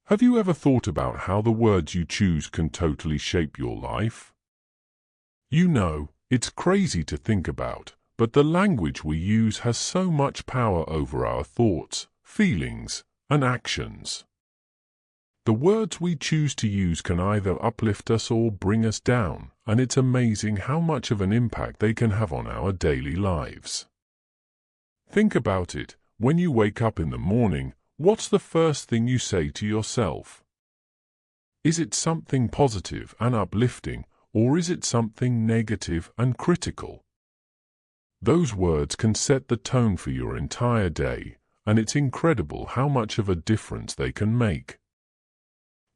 Have you ever thought about how the words you choose can totally shape your life? You know, it's crazy to think about, but the language we use has so much power over our thoughts, feelings, and actions. The words we choose to use can either uplift us or bring us down, and it's amazing how much of an impact they can have on our daily lives. Think about it. When you wake up in the morning, what's the first thing you say to yourself? Is it something positive and uplifting, or is it something negative and critical? Those words can set the tone for your entire day, and it's incredible how much of a difference they can make.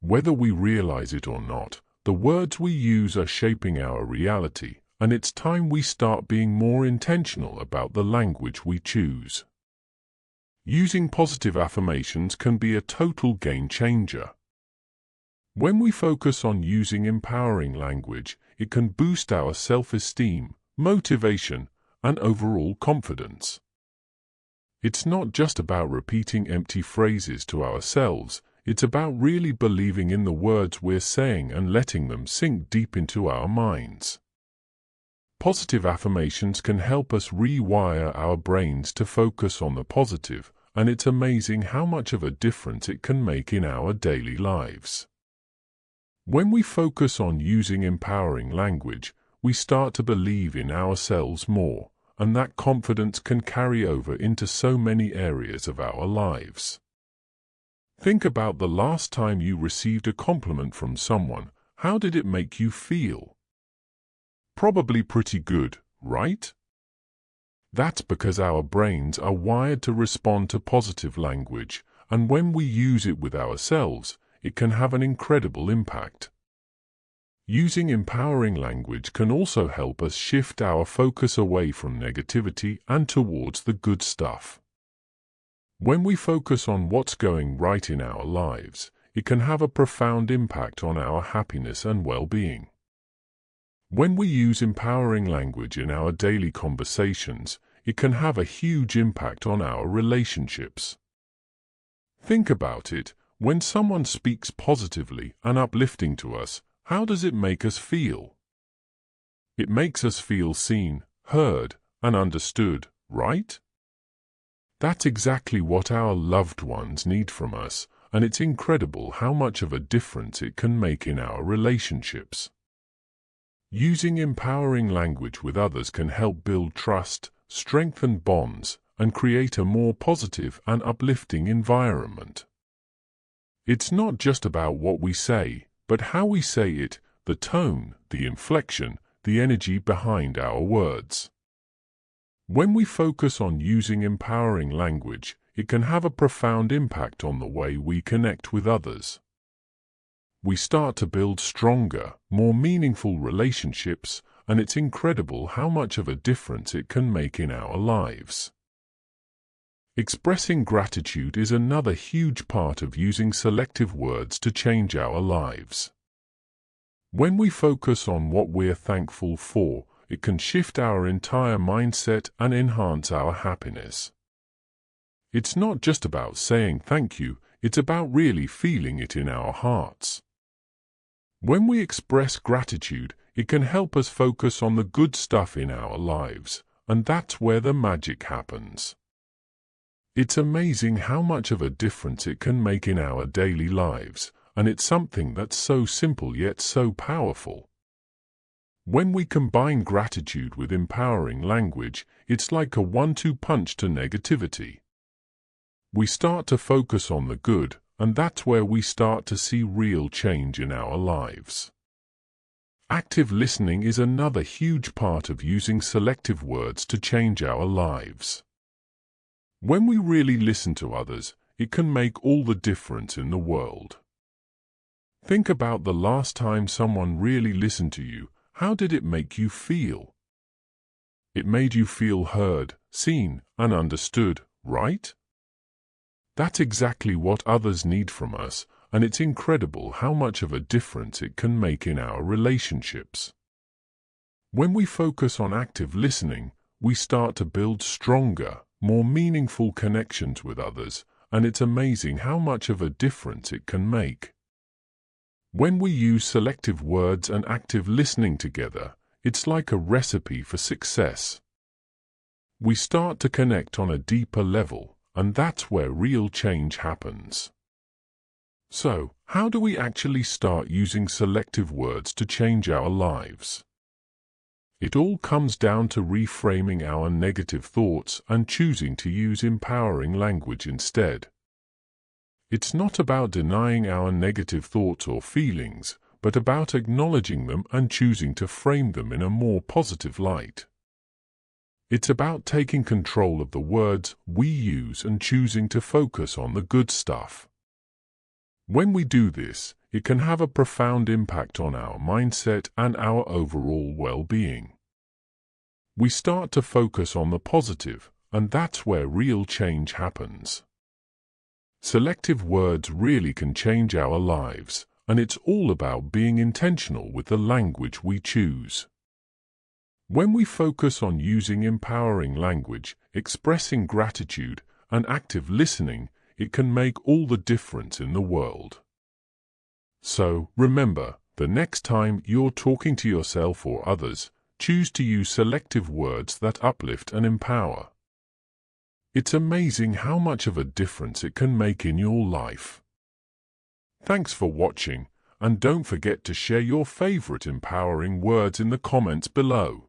Whether we realize it or not, the words we use are shaping our reality, and it's time we start being more intentional about the language we choose. Using positive affirmations can be a total game changer. When we focus on using empowering language, it can boost our self-esteem, motivation, and overall confidence. It's not just about repeating empty phrases to ourselves, it's about really believing in the words we're saying and letting them sink deep into our minds. Positive affirmations can help us rewire our brains to focus on the positive, and it's amazing how much of a difference it can make in our daily lives. When we focus on using empowering language, we start to believe in ourselves more, and that confidence can carry over into so many areas of our lives. Think about the last time you received a compliment from someone. How did it make you feel? Probably pretty good, right? That's because our brains are wired to respond to positive language, and when we use it with ourselves, it can have an incredible impact. Using empowering language can also help us shift our focus away from negativity and towards the good stuff. When we focus on what's going right in our lives, it can have a profound impact on our happiness and well-being. When we use empowering language in our daily conversations, it can have a huge impact on our relationships. Think about it. When someone speaks positively and uplifting to us, how does it make us feel? It makes us feel seen, heard, and understood, right? That's exactly what our loved ones need from us, and it's incredible how much of a difference it can make in our relationships. Using empowering language with others can help build trust, strengthen bonds, and create a more positive and uplifting environment. It's not just about what we say, but how we say it, the tone, the inflection, the energy behind our words. When we focus on using empowering language, it can have a profound impact on the way we connect with others. We start to build stronger, more meaningful relationships, and it's incredible how much of a difference it can make in our lives. Expressing gratitude is another huge part of using selective words to change our lives. When we focus on what we're thankful for, it can shift our entire mindset and enhance our happiness. It's not just about saying thank you, it's about really feeling it in our hearts. When we express gratitude, it can help us focus on the good stuff in our lives, and that's where the magic happens. It's amazing how much of a difference it can make in our daily lives, and it's something that's so simple yet so powerful. When we combine gratitude with empowering language, it's like a one-two punch to negativity. We start to focus on the good, and that's where we start to see real change in our lives. Active listening is another huge part of using selective words to change our lives. When we really listen to others, it can make all the difference in the world. Think about the last time someone really listened to you. How did it make you feel? It made you feel heard, seen, and understood, right? That's exactly what others need from us, and it's incredible how much of a difference it can make in our relationships. When we focus on active listening, we start to build stronger, more meaningful connections with others, and it's amazing how much of a difference it can make. When we use selective words and active listening together, it's like a recipe for success. We start to connect on a deeper level, and that's where real change happens. So, how do we actually start using selective words to change our lives? It all comes down to reframing our negative thoughts and choosing to use empowering language instead. It's not about denying our negative thoughts or feelings, but about acknowledging them and choosing to frame them in a more positive light. It's about taking control of the words we use and choosing to focus on the good stuff. When we do this, it can have a profound impact on our mindset and our overall well-being. We start to focus on the positive, and that's where real change happens. Selective words really can change our lives, and it's all about being intentional with the language we choose. When we focus on using empowering language, expressing gratitude, and active listening, it can make all the difference in the world. So, remember, the next time you're talking to yourself or others, choose to use selective words that uplift and empower. It's amazing how much of a difference it can make in your life. Thanks for watching, and don't forget to share your favorite empowering words in the comments below.